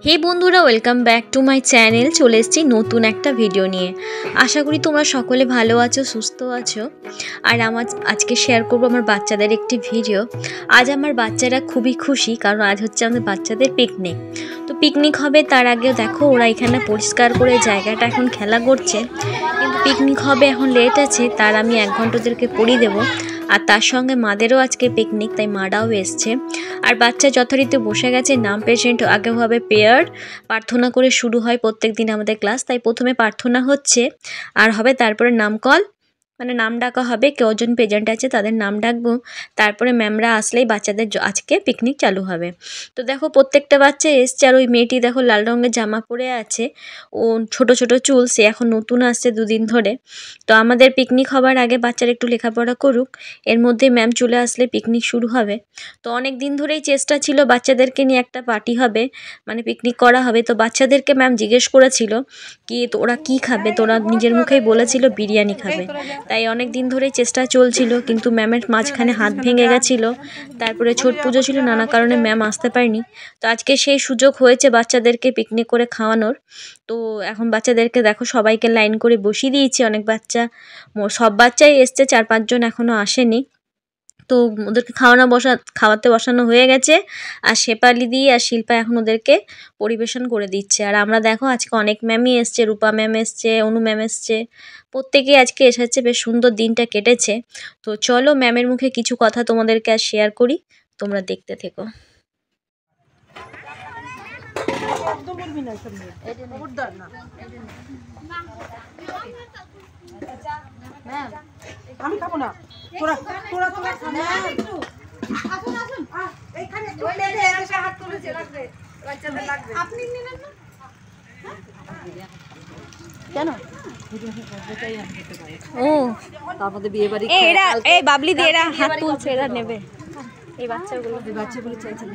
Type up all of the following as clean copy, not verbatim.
হে বন্ধুরা, welcome back to my channel. চলে এসেছি নতুন একটা ভিডিও নিয়ে। আশা করি তোমরা সকলে ভালো আছো, সুস্থ আছো। আর আজকে শেয়ার করবো আমার বাচ্চাদের একটি ভিডিও। আজ আমার বাচ্চারা খুবই খুশি, কারণ আজ হচ্ছে আমাদের বাচ্চাদের পিকনিক। তো পিকনিক হবে তার আগেও দেখো ওরা এখানে পরিষ্কার করে জায়গাটা এখন খেলা করছে। কিন্তু পিকনিক হবে এখন লেট আছে, তার আমি 1 ঘন্টা ওদেরকে পড়িয়ে দেবো। আর তার সঙ্গে মাদেরও আজকে পিকনিক, তাই মারাও এসছে। আর বাচ্চা যথারীতি বসে গেছে। নাম পেশেন্ট আগে হবে পেয়ার, প্রার্থনা করে শুরু হয় প্রত্যেক দিন আমাদের ক্লাস। তাই প্রথমে প্রার্থনা হচ্ছে আর হবে, তারপরে নামকল, মানে নাম ডাকা হবে। কজন প্রেজেন্ট আছে তাদের নাম ডাকবো, তারপরে ম্যামরা আসলেই বাচ্চাদের আজকে পিকনিক চালু হবে। তো দেখো প্রত্যেকটা বাচ্চা এসছে। আর ওই মেয়েটি দেখো লাল রঙের জামা পরে আছে, ও ছোট ছোট চুল, সে এখন নতুন আসছে 2 দিন ধরে। তো আমাদের পিকনিক হবার আগে বাচ্চারা একটু লেখাপড়া করুক, এর মধ্যে ম্যাম চলে আসলে পিকনিক শুরু হবে। তো অনেক দিন ধরেই চেষ্টা ছিল বাচ্চাদেরকে নিয়ে একটা পার্টি হবে, মানে পিকনিক করা হবে। তো বাচ্চাদেরকে ম্যাম জিজ্ঞেস করেছিল কি ওরা কি খাবে, তো ওরা নিজের মুখেই বলেছিল বিরিয়ানি খাবে। তাই অনেক দিন ধরেই চেষ্টা চলছিল, কিন্তু ম্যামের মাঝখানে হাত ভেঙে গেছিলো। তারপরে ছট পুজো ছিল, নানা কারণে ম্যাম আসতে পারেনি। তো আজকে সেই সুযোগ হয়েছে বাচ্চাদেরকে পিকনিক করে খাওয়ানোর। তো এখন বাচ্চাদেরকে দেখো সবাইকে লাইন করে বসিয়ে দিয়েছি। অনেক বাচ্চা, সব বাচ্চাই এসছে, 4-5 জন এখনও আসেনি। তো ওদেরকে খাওয়াতে বসানো হয়ে গেছে। আর শেফালি দি আর শিল্পা এখন ওদেরকে পরিবেশন করে দিচ্ছে। আর আমরা দেখো আজকে অনেক ম্যামই এসছে, রূপা ম্যাম এসছে, অনু ম্যাম এসছে, প্রত্যেকেই আজকে এসেছে। বেশ সুন্দর দিনটা কেটেছে। তো চলো ম্যামের মুখে কিছু কথা তোমাদেরকে আর শেয়ার করি, তোমরা দেখতে থেকো। আমি খাবো না, তোরা তোরা তোরা আসুন আসুন, এইখানে একটু হাত তুলেছে, লাগবে বাচ্চাদের লাগবে। আপনি নিলেন না কেন? ও আমাদের বিয়ে বাড়ি এরা, এই বাবলি দিয়ে এরা হাত তুলছে, এরা নেবে। এই বাচ্চাগুলো চাইছে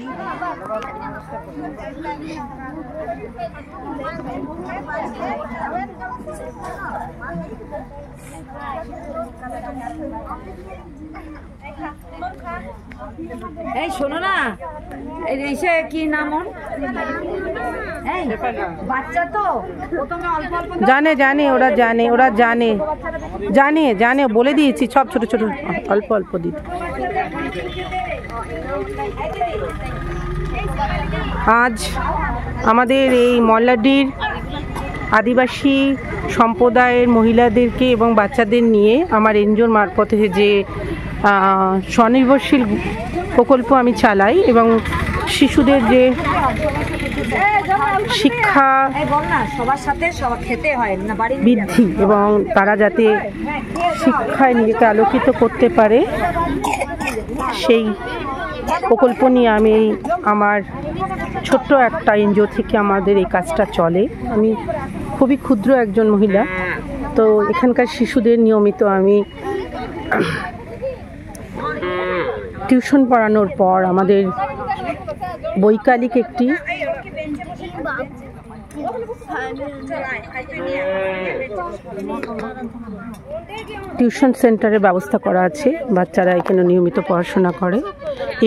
এই শোনো না, এসে কি নাম ওর? বাচ্চা তো প্রথমে অল্প অল্প জানে ওরা জানে বলে দিয়েছি, সব ছোট ছোট অল্প অল্প দিতে। আজ আমাদের এই মল্লাডির আদিবাসী সম্প্রদায়ের মহিলাদেরকে এবং বাচ্চাদের নিয়ে আমার এনজিওর মারফতে যে স্বনির্ভরশীল প্রকল্প আমি চালাই, এবং শিশুদের যে শিক্ষা বৃদ্ধি এবং তারা যাতে শিক্ষায় নিজেকে আলোকিত করতে পারে, সেই প্রকল্প নিয়ে আমি আমার ছোট্ট একটা এনজিও থেকে আমাদের এই কাজটা চলে। আমি খুবই ক্ষুদ্র একজন মহিলা। তো এখানকার শিশুদের নিয়মিত আমি টিউশন পড়ানোর পর আমাদের বৈকালিক একটি টিউশন সেন্টারের ব্যবস্থা করা আছে। বাচ্চারা এখানে নিয়মিত পড়াশোনা করে,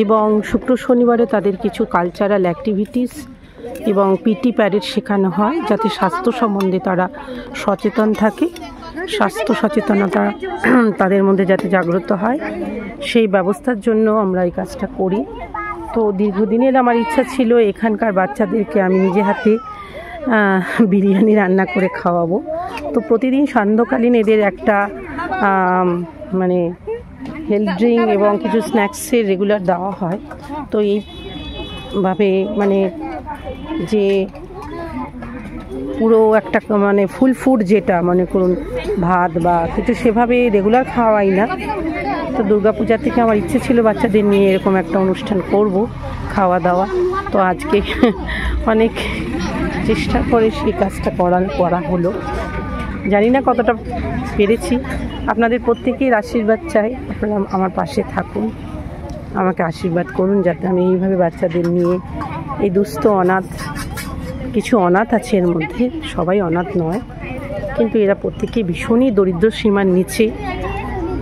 এবং শুক্র শনিবারে তাদের কিছু কালচারাল অ্যাক্টিভিটিস এবং পিটি প্যারেড শেখানো হয়, যাতে স্বাস্থ্য সম্বন্ধে তারা সচেতন থাকে, স্বাস্থ্য সচেতনতা তাদের মধ্যে যাতে জাগ্রত হয়, সেই ব্যবস্থার জন্য আমরা এই কাজটা করি। তো দীর্ঘদিনের আমার ইচ্ছা ছিল এখানকার বাচ্চাদেরকে আমি নিজে হাতে বিরিয়ানি রান্না করে খাওয়াবো। তো প্রতিদিন সান্ধ্যকালীন এদের একটা মানে হেলথ ড্রিঙ্ক এবং কিছু স্ন্যাক্সের রেগুলার দেওয়া হয়। তো এইভাবে মানে যে পুরো একটা মানে ফুল ফুড, যেটা মনে করুন ভাত বা কিছু, সেভাবে রেগুলার খাওয়াই না। তো দুর্গাপূজা থেকে আমার ইচ্ছে ছিল বাচ্চাদের নিয়ে এরকম একটা অনুষ্ঠান করব, খাওয়া দাওয়া। তো আজকে অনেক চেষ্টা করে সেই কাজটা করা হলো। জানি না কতটা পেরেছি। আপনাদের প্রত্যেকের আশীর্বাদ চাই, আপনারা আমার পাশে থাকুন, আমাকে আশীর্বাদ করুন, যাতে আমি এইভাবে বাচ্চাদের নিয়ে এই দুস্থ কিছু অনাথ আছে এর মধ্যে, সবাই অনাথ নয়, কিন্তু এরা প্রত্যেকেই ভীষণই দরিদ্র সীমার নিচে।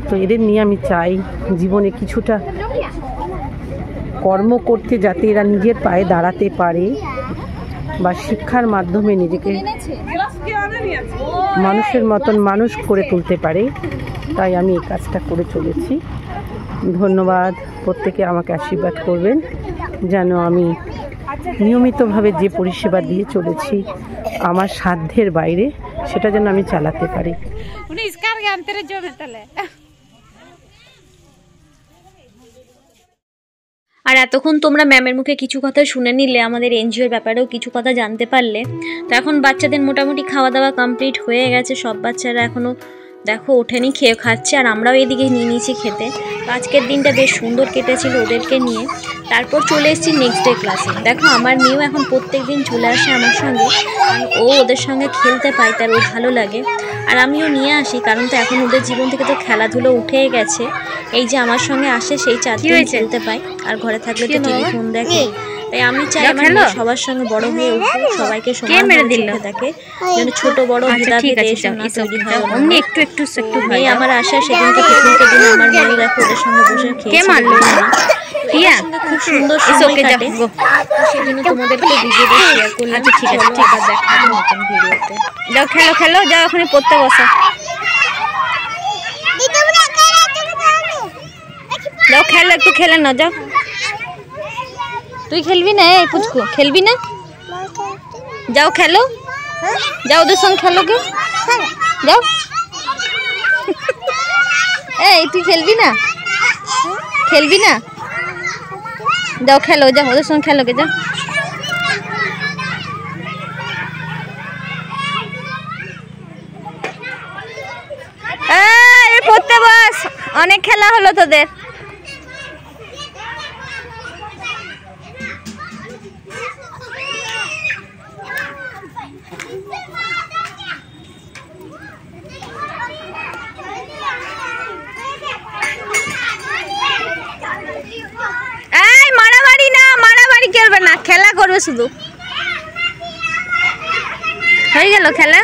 তো এদের নিয়ে আমি চাই জীবনে কিছুটা কর্ম করতে, যাতে এরা নিজের পায়ে দাঁড়াতে পারে, বা শিক্ষার মাধ্যমে নিজেকে মানুষের মতন মানুষ করে তুলতে পারে, তাই আমি এই কাজটা করে চলেছি। ধন্যবাদ, প্রত্যেকে আমাকে আশীর্বাদ করবেন যেন আমি নিয়মিতভাবে যে পরিষেবা দিয়ে চলেছি আমার সাধ্যের বাইরে, সেটা যেন আমি চালাতে পারি। আর এতক্ষণ তোমরা ম্যামের মুখে কিছু কথা শুনে নিলে, আমাদের এনজিওর ব্যাপারেও কিছু কথা জানতে পারলে। তো এখন বাচ্চাদের মোটামুটি খাওয়া দাওয়া কমপ্লিট হয়ে গেছে, সব বাচ্চারা এখনও দেখো ওঠেনি, খেয়ে খাচ্ছে, আর আমরাও এদিকে নিয়ে নিয়েছি খেতে। তো আজকের দিনটা বেশ সুন্দর কেটেছিল ওদেরকে নিয়ে। তারপর চলে এসেছি নেক্সট ডে ক্লাসে। দেখো আমার মেয়েও এখন প্রত্যেক দিন চলে আসে আমার সঙ্গে, কারণ ও ওদের সঙ্গে খেলতে পায়, তার ও ভালো লাগে। আর আমিও নিয়ে আসি, কারণ তো এখন ওদের জীবন থেকে তো খেলাধুলো উঠেই গেছে। এই যে আমার সঙ্গে আসে, সেই 4 দিন খেলতে পায়, আর ঘরে থাকলে তো টেলিফোন দেখে। তাই আমি চাই আমার মেয়ে সবার সঙ্গে বড় হয়ে উঠুক, সবাইকে সমান চোখে দেখে, যেন ছোট বড় ভেদাভেদ না তৈরি হয়। একটু মেয়ে আমার আশা, সেদিনকে পিকনিকের দিন আমার মেয়ে দেখো ওদের সঙ্গে বসে খেয়েছে, খুব সুন্দর সময় কাটে। সেজন্য তোমাদেরকে ভিডিওটা শেয়ার করলাম। ঠিক আছে, দেখাবো নতুন ভিডিওতে। যাও খেলো, যাও ওখানে পড়তে বসো। যাও খেলো, একটু খেলে না, যাও। তুই খেলবি না? এই পুচকু খেলবি না? যাও খেলো, যাও ওদের সঙ্গে খেলো। কে যাও, এই তুই খেলবি না? যাও খেলো, যাও ওদের সঙ্গে খেলো। কে যাও। পড়তে বস, অনেক খেলা হলো তোদের। মারামারি করবে না, খেলা করবে শুধু। হয়ে গেল খেলা।